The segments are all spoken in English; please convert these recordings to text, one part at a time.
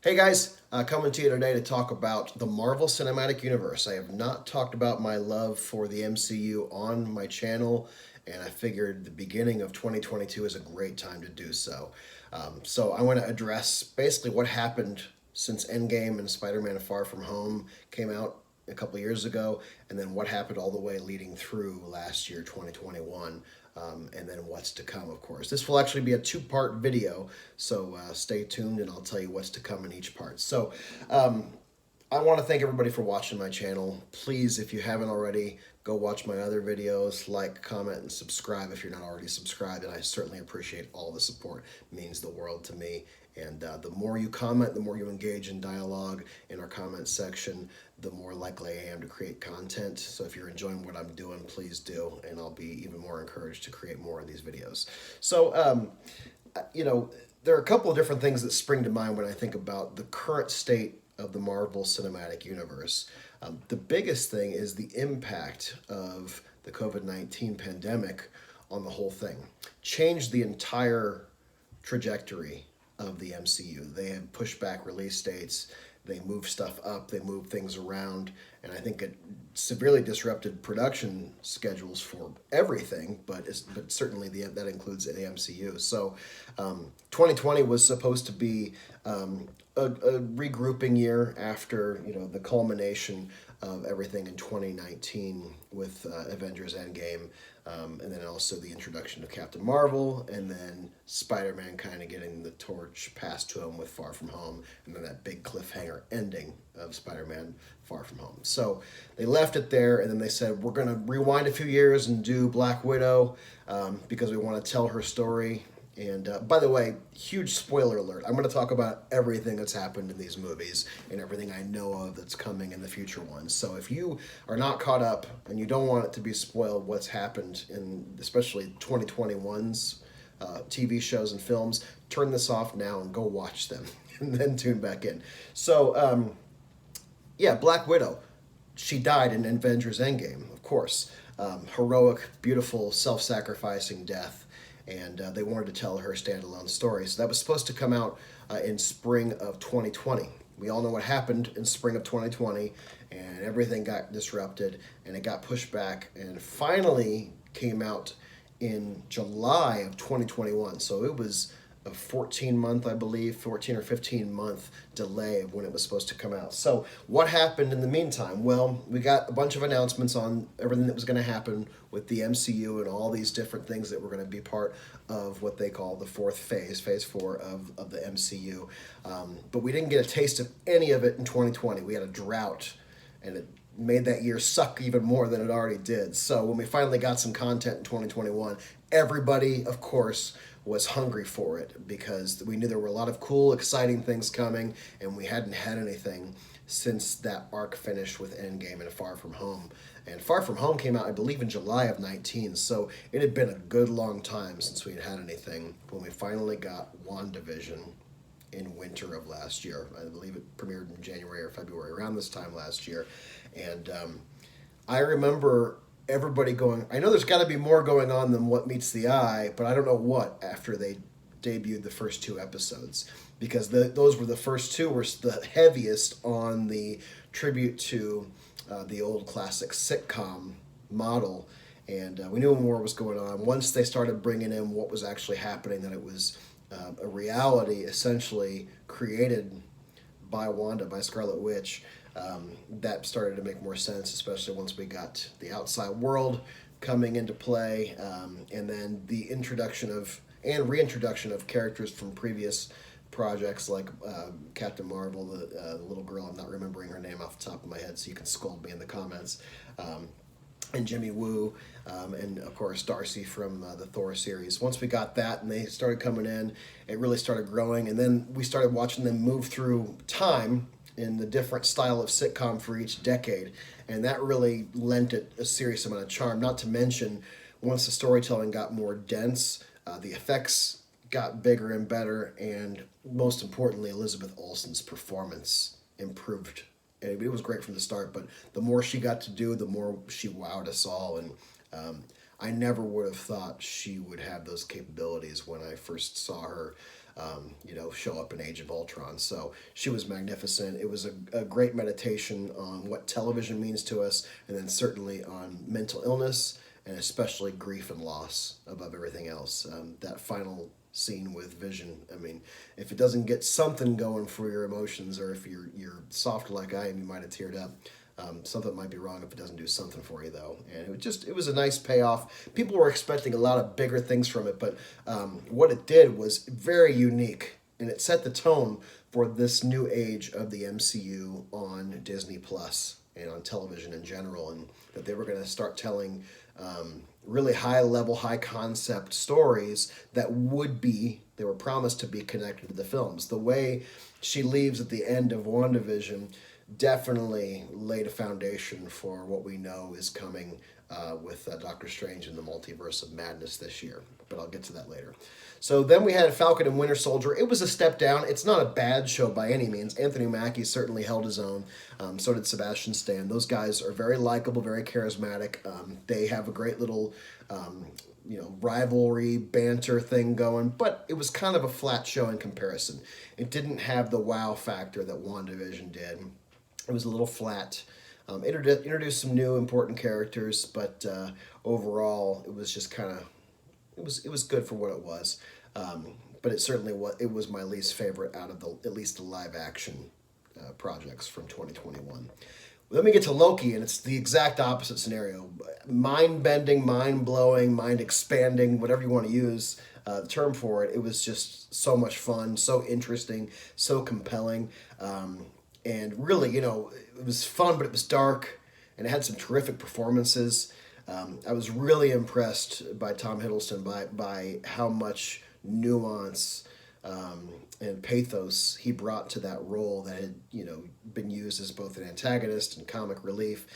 Hey guys, coming to you today to talk about the Marvel Cinematic Universe. I have not talked about my love for the MCU on my channel, and I figured the beginning of 2022 is a great time to do so. So I want to address basically what happened since Endgame and Spider-Man Far From Home came out a couple years ago, and then what happened all the way leading through last year, 2021, and then what's to come, of course. This will actually be a two-part video, so stay tuned and I'll tell you what's to come in each part. So I want to thank everybody for watching my channel. Please, if you haven't already, go watch my other videos, like, comment, and subscribe if you're not already subscribed, and I certainly appreciate all the support. It means the world to me. And the more you comment, the more you engage in dialogue in our comment section, the more likely I am to create content. So if you're enjoying what I'm doing, please do, and I'll be even more encouraged to create more of these videos. So, there are a couple of different things that spring to mind when I think about the current state of the Marvel Cinematic Universe. The biggest thing is the impact of the COVID-19 pandemic on the whole thing. Changed the entire trajectory of the MCU. They have pushed back release dates, they move stuff up, they move things around, and I think it severely disrupted production schedules for everything, but certainly that includes the MCU. So 2020 was supposed to be a regrouping year after the culmination of everything in 2019 with Avengers Endgame, and then also the introduction of Captain Marvel, and then Spider-Man kind of getting the torch passed to him with Far From Home, and then that big cliffhanger ending of Spider-Man Far From Home. So they left it there, and then they said, we're going to rewind a few years and do Black Widow because we want to tell her story. And by the way, huge spoiler alert. I'm going to talk about everything that's happened in these movies and everything I know of that's coming in the future ones. So if you are not caught up and you don't want it to be spoiled what's happened in especially 2021's TV shows and films, turn this off now and go watch them and then tune back in. So, Black Widow. She died in Avengers Endgame, of course. Heroic, beautiful, self-sacrificing death. And they wanted to tell her standalone story. So that was supposed to come out in spring of 2020. We all know what happened in spring of 2020, and everything got disrupted, and it got pushed back, and finally came out in July of 2021. So it was a 14-month, I believe, 14 or 15-month delay of when it was supposed to come out. So what happened in the meantime? Well, we got a bunch of announcements on everything that was going to happen with the MCU and all these different things that were going to be part of what they call the fourth phase, phase 4 of the MCU. But we didn't get a taste of any of it in 2020. We had a drought, and it made that year suck even more than it already did. So when we finally got some content in 2021, everybody, of course, was hungry for it because we knew there were a lot of cool, exciting things coming, and we hadn't had anything since that arc finished with Endgame and Far From Home. And Far From Home came out, I believe, in July of 19, so it had been a good long time since we had anything when we finally got WandaVision in winter of last year. I believe it premiered in January or February, around this time last year. And I remember everybody going, I know there's got to be more going on than what meets the eye, but I don't know what after they debuted the first 2 episodes. Because those were the first 2 were the heaviest on the tribute to the old classic sitcom model. And we knew more was going on. Once they started bringing in what was actually happening, that it was a reality essentially created by Wanda, by Scarlet Witch, that started to make more sense, especially once we got the outside world coming into play, and then the introduction of and reintroduction of characters from previous projects like Captain Marvel, the little girl, I'm not remembering her name off the top of my head, so you can scold me in the comments, and Jimmy Woo, and of course Darcy from the Thor series. Once we got that and they started coming in, it really started growing, and then we started watching them move through time in the different style of sitcom for each decade, and that really lent it a serious amount of charm. Not to mention, once the storytelling got more dense, the effects got bigger and better, and most importantly, Elizabeth Olsen's performance improved. And it was great from the start, but the more she got to do, the more she wowed us all, and I never would have thought she would have those capabilities when I first saw her show up in Age of Ultron. So she was magnificent. It was a great meditation on what television means to us, and then certainly on mental illness, and especially grief and loss above everything else. That final scene with Vision, I mean, if it doesn't get something going for your emotions, or if you're soft like I am, you might have teared up. Something might be wrong if it doesn't do something for you, though. And it was a nice payoff. People were expecting a lot of bigger things from it, but what it did was very unique, and it set the tone for this new age of the MCU on Disney Plus and on television in general, and that they were going to start telling really high level, high concept stories that they were promised to be connected to the films. The way she leaves at the end of WandaVision definitely laid a foundation for what we know is coming with Doctor Strange and the Multiverse of Madness this year. But I'll get to that later. So then we had Falcon and Winter Soldier. It was a step down. It's not a bad show by any means. Anthony Mackie certainly held his own. So did Sebastian Stan. Those guys are very likable, very charismatic. They have a great little rivalry, banter thing going, but it was kind of a flat show in comparison. It didn't have the wow factor that WandaVision did. It was a little flat. Introduced some new important characters, but overall, it was just kind of it was good for what it was. But it was my least favorite out of at least the live action projects from 2021. Then we get to Loki, and it's the exact opposite scenario. Mind-bending, mind-blowing, mind-expanding, whatever you want to use the term for it. It was just so much fun, so interesting, so compelling. And really, it was fun, but it was dark, and it had some terrific performances. I was really impressed by Tom Hiddleston, by how much nuance and pathos he brought to that role that had been used as both an antagonist and comic relief.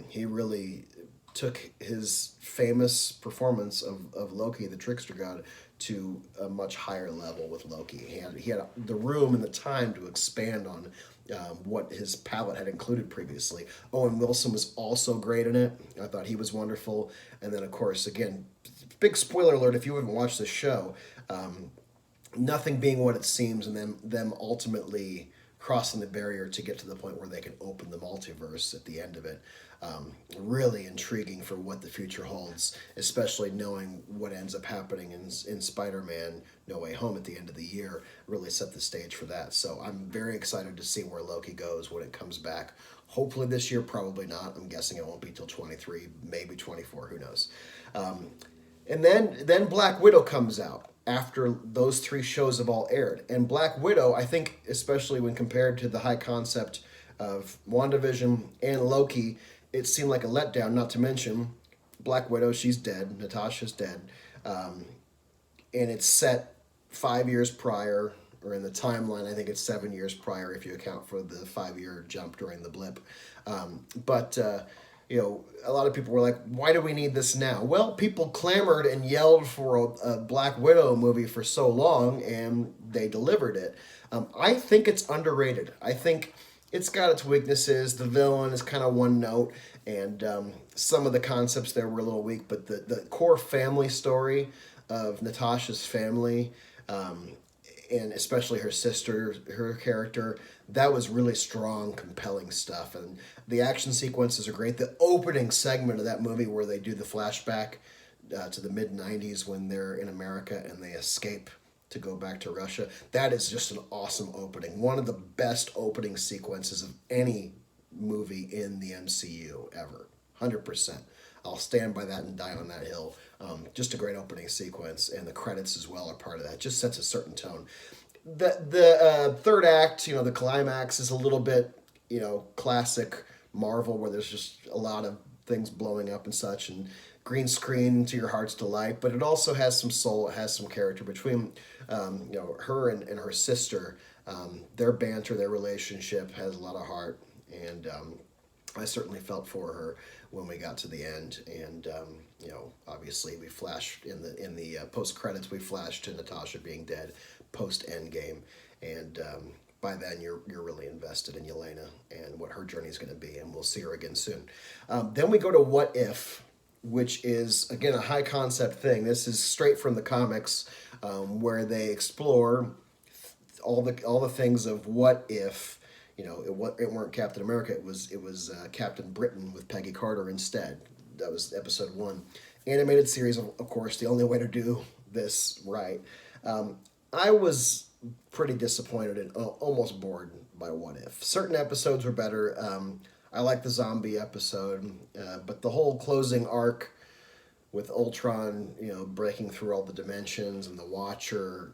He really took his famous performance of Loki, the trickster god, to a much higher level with Loki. He had the room and the time to expand on what his palette had included previously. Owen Wilson was also great in it. I thought he was wonderful. And then, of course, again, big spoiler alert if you haven't watched the show, nothing being what it seems, and them ultimately crossing the barrier to get to the point where they can open the multiverse at the end of it. Really intriguing for what the future holds, especially knowing what ends up happening in Spider-Man No Way Home at the end of the year. Really set the stage for that. So I'm very excited to see where Loki goes when it comes back. Hopefully this year, probably not. I'm guessing it won't be till 23, maybe 24, who knows. And then Black Widow comes out after those three shows have all aired. And Black Widow, I think, especially when compared to the high concept of WandaVision and Loki, it seemed like a letdown, not to mention Black Widow, she's dead, Natasha's dead. And it's set 5 years prior, or in the timeline, I think it's 7 years prior if you account for the 5-year jump during the blip. But a lot of people were like, why do we need this now? Well, people clamored and yelled for a Black Widow movie for so long, and they delivered it. I think it's underrated. I think it's got its weaknesses. The villain is kind of one note, and some of the concepts there were a little weak, but the core family story of Natasha's family, and especially her sister, her character, that was really strong, compelling stuff. And the action sequences are great. The opening segment of that movie where they do the flashback to the mid-90s when they're in America and they escape to go back to Russia, that is just an awesome opening. One of the best opening sequences of any movie in the MCU ever. 100%. I'll stand by that and die on that hill. Just a great opening sequence, and the credits as well are part of that. Just sets a certain tone. The third act, the climax is a little bit, classic Marvel, where there's just a lot of things blowing up and such, and green screen to your heart's delight. But it also has some soul. It has some character between, her and her sister. Their banter, their relationship has a lot of heart, and I certainly felt for her when we got to the end. And obviously we flashed in the post credits. We flashed to Natasha being dead post Endgame, and by then you're really invested in Yelena and what her journey is going to be, and we'll see her again soon. Then we go to What If, which is again a high concept thing. This is straight from the comics, where they explore all the things of what if, it weren't Captain America, it was Captain Britain with Peggy Carter instead. That was episode one. Animated series, of course, the only way to do this right. I was pretty disappointed and almost bored by What If. Certain episodes were better. I like the zombie episode, but the whole closing arc with Ultron, breaking through all the dimensions and the Watcher,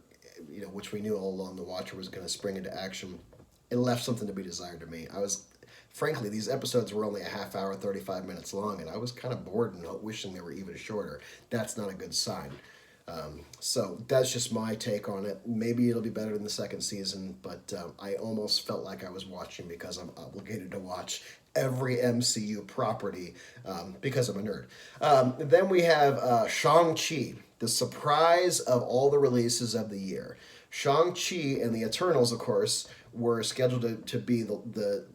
which we knew all along the Watcher was going to spring into action, it left something to be desired to me. Frankly, these episodes were only a half hour, 35 minutes long, and I was kind of bored and wishing they were even shorter. That's not a good sign. So that's just my take on it. Maybe it'll be better than the second season, but I almost felt like I was watching because I'm obligated to watch every MCU property because I'm a nerd. Then we have Shang-Chi, the surprise of all the releases of the year. Shang-Chi and the Eternals, of course, were scheduled to be the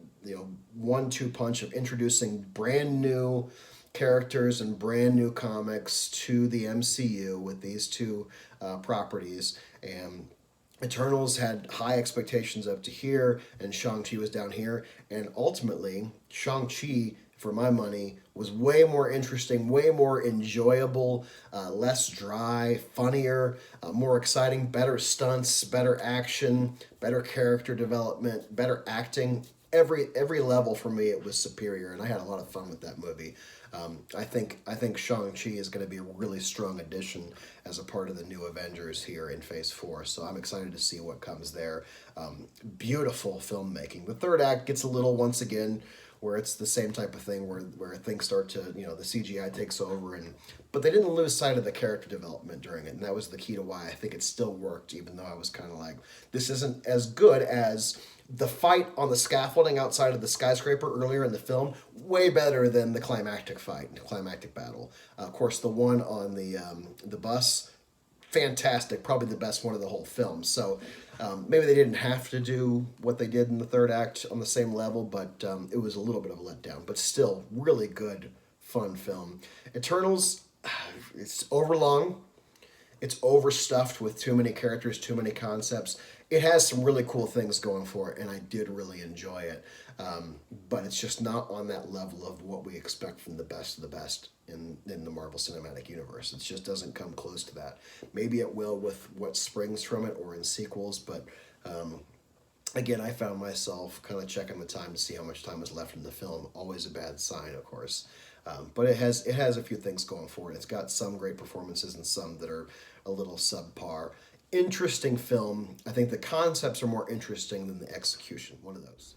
1-2 punch of introducing brand new characters and brand new comics to the MCU with these two properties. And Eternals had high expectations up to here, and Shang-Chi was down here. And ultimately, Shang-Chi, for my money, was way more interesting, way more enjoyable, less dry, funnier, more exciting, better stunts, better action, better character development, better acting. Every level for me, it was superior, and I had a lot of fun with that movie. I think Shang-Chi is going to be a really strong addition as a part of the new Avengers here in Phase 4, so I'm excited to see what comes there. Beautiful filmmaking. The third act gets a little, once again, where it's the same type of thing where things start to, the CGI takes over, but they didn't lose sight of the character development during it, and that was the key to why I think it still worked, even though I was kind of like, this isn't as good as the fight on the scaffolding outside of the skyscraper earlier in the film. Way better than the climactic fight, the climactic battle. Of course, the one on the bus, fantastic, probably the best one of the whole film. So maybe they didn't have to do what they did in the third act on the same level, but it was a little bit of a letdown. But still, really good, fun film. Eternals, it's overlong. It's overstuffed with too many characters, too many concepts. It has some really cool things going for it, and I did really enjoy it. But it's just not on that level of what we expect from the best of the best in the Marvel Cinematic Universe. It just doesn't come close to that. Maybe it will with what springs from it or in sequels, but again, I found myself kind of checking the time to see how much time was left in the film. Always a bad sign, of course. But it has a few things going for it. It's got some great performances and some that are a little subpar. Interesting film. I think the concepts are more interesting than the execution. One of those.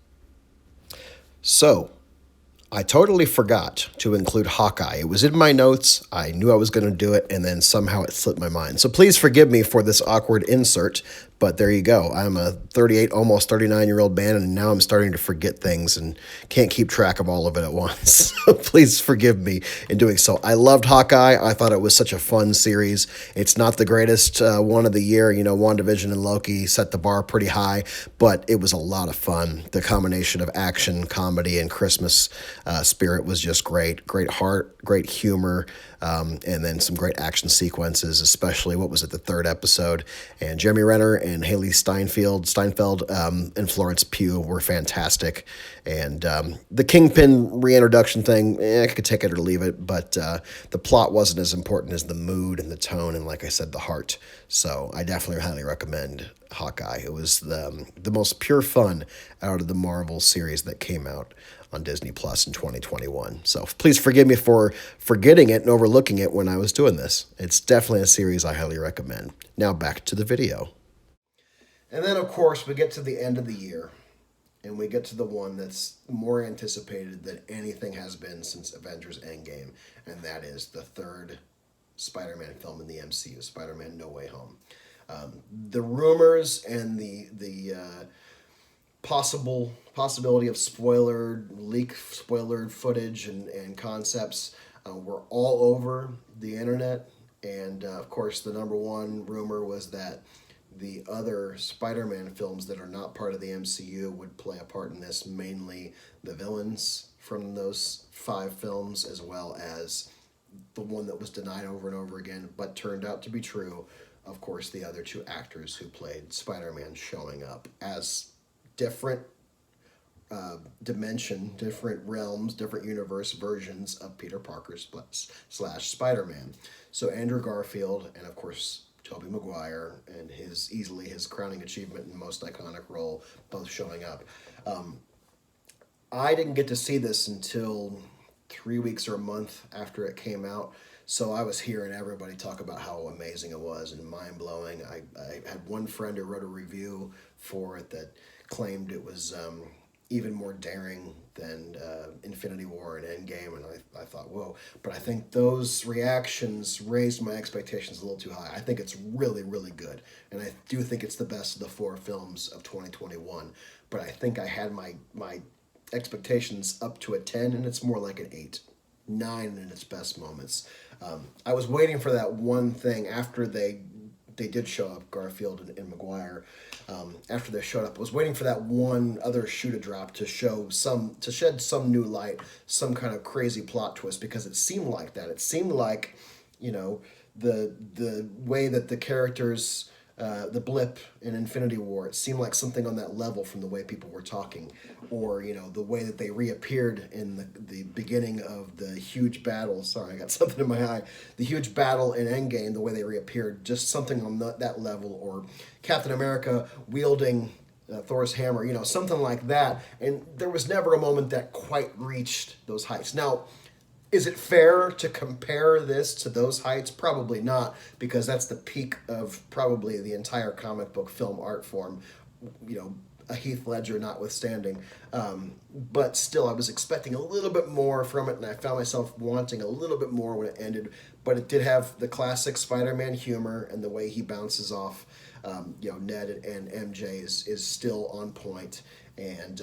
So, I totally forgot to include Hawkeye. It was in my notes. I knew I was going to do it, and then somehow it slipped my mind. So please forgive me for this awkward insert, but there you go. I'm a 38, almost 39-year-old man, and now I'm starting to forget things and can't keep track of all of it at once. So please forgive me in doing so. I loved Hawkeye. I thought it was such a fun series. It's not the greatest one of the year. WandaVision and Loki set the bar pretty high, but it was a lot of fun. The combination of action, comedy, and Christmas spirit was just great. Great heart, great humor, and then some great action sequences, especially, the third episode. And Jeremy Renner and Haley Steinfeld and Florence Pugh were fantastic. And the Kingpin reintroduction thing, I could take it or leave it, but the plot wasn't as important as the mood and the tone and, like I said, the heart. So I definitely highly recommend Hawkeye. It was the most pure fun out of the Marvel series that came out on Disney Plus in 2021. So please forgive me for forgetting it and overlooking it when I was doing this. It's definitely a series I highly recommend. Now back to the video. And then, of course, we get to the end of the year, and we get to the one that's more anticipated than anything has been since Avengers Endgame, and that is the third Spider-Man film in the MCU, Spider-Man No Way Home. The rumors and the possibility of leak spoiler footage and concepts were all over the internet. And of course, the number one rumor was that the other Spider-Man films that are not part of the MCU would play a part in this, mainly the villains from those 5 films, as well as the one that was denied over and over again, but turned out to be true, of course, the other two actors who played Spider-Man showing up as different dimension, different realms, different universe versions of Peter Parker slash Spider-Man. So Andrew Garfield and of course Tobey Maguire and easily his crowning achievement and most iconic role both showing up. I didn't get to see this until 3 weeks or a month after it came out. So I was hearing everybody talk about how amazing it was and mind blowing. I had one friend who wrote a review for it that claimed it was even more daring than Infinity War and Endgame, and I thought, whoa. But I think those reactions raised my expectations a little too high. I think it's really, really good, and I do think it's the best of the four films of 2021. But I think I had my expectations up to a 10, and it's more like an 8, 9 in its best moments. I was waiting for that one thing after they did show up, Garfield and Maguire. After they showed up, I was waiting for that one other shoe to drop to shed some new light, some kind of crazy plot twist, because it seemed like that. It seemed like, the way that the characters, the blip in Infinity War, it seemed like something on that level from the way people were talking, or the way that they reappeared in the beginning of the huge battle. Sorry, I got something in my eye. The huge battle in Endgame, the way they reappeared, just something on that level, or Captain America wielding Thor's hammer, something like that. And there was never a moment that quite reached those heights. Now, is it fair to compare this to those heights? Probably not, because that's the peak of probably the entire comic book film art form, a Heath Ledger notwithstanding. But still, I was expecting a little bit more from it, and I found myself wanting a little bit more when it ended. But it did have the classic Spider-Man humor, and the way he bounces off Ned and MJ is still on point. And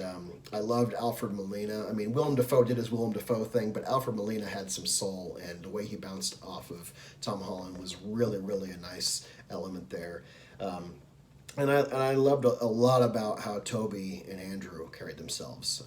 I loved Alfred Molina. I mean, Willem Dafoe did his Willem Dafoe thing, but Alfred Molina had some soul, and the way he bounced off of Tom Holland was really, really a nice element there. And I loved a lot about how Toby and Andrew carried themselves.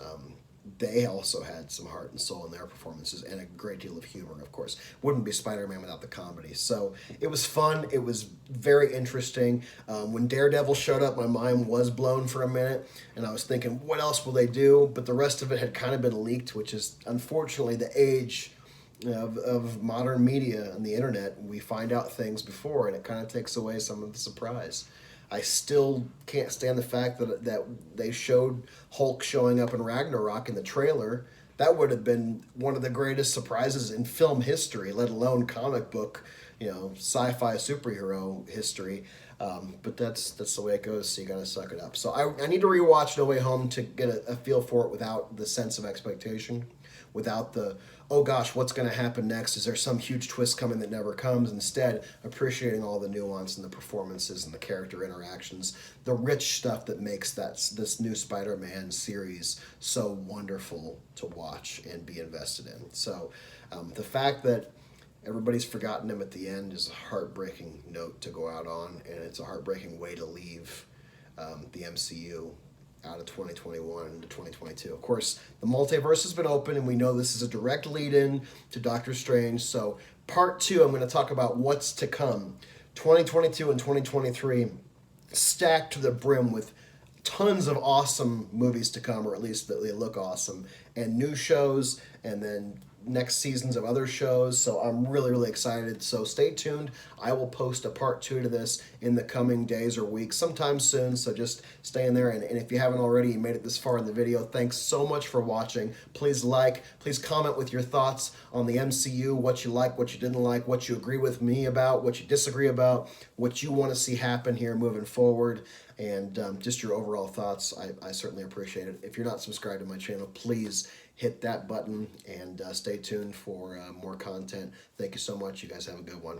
They also had some heart and soul in their performances, and a great deal of humor, of course. Wouldn't be Spider-Man without the comedy. So it was fun. It was very interesting. When Daredevil showed up, my mind was blown for a minute, and I was thinking, what else will they do? But the rest of it had kind of been leaked, which is unfortunately the age of modern media and the internet. We find out things before, and it kind of takes away some of the surprise. I still can't stand the fact that they showed Hulk showing up in Ragnarok in the trailer. That would have been one of the greatest surprises in film history, let alone comic book, sci-fi superhero history. But that's the way it goes, so you gotta suck it up. So I need to rewatch No Way Home to get a feel for it without the sense of expectation, without the, oh gosh, what's going to happen next? Is there some huge twist coming that never comes? Instead, appreciating all the nuance and the performances and the character interactions, the rich stuff that makes this new Spider-Man series so wonderful to watch and be invested in. So the fact that everybody's forgotten him at the end is a heartbreaking note to go out on, and it's a heartbreaking way to leave the MCU out of 2021 into 2022. Of course, the multiverse has been open, and we know this is a direct lead-in to Doctor Strange. So part 2, I'm going to talk about what's to come. 2022 and 2023 stacked to the brim with tons of awesome movies to come, or at least that they look awesome, and new shows, and then next seasons of other shows. So I'm really, really excited. So stay tuned. I will post a part 2 to this in the coming days or weeks, sometime soon. So just stay in there. And if you haven't already, you made it this far in the video, thanks so much for watching. Please please comment with your thoughts on the MCU, what you like, what you didn't like, what you agree with me about, what you disagree about, what you want to see happen here moving forward, and just your overall thoughts. I certainly appreciate it. If you're not subscribed to my channel, please hit that button and stay tuned for more content. Thank you so much. You guys have a good one.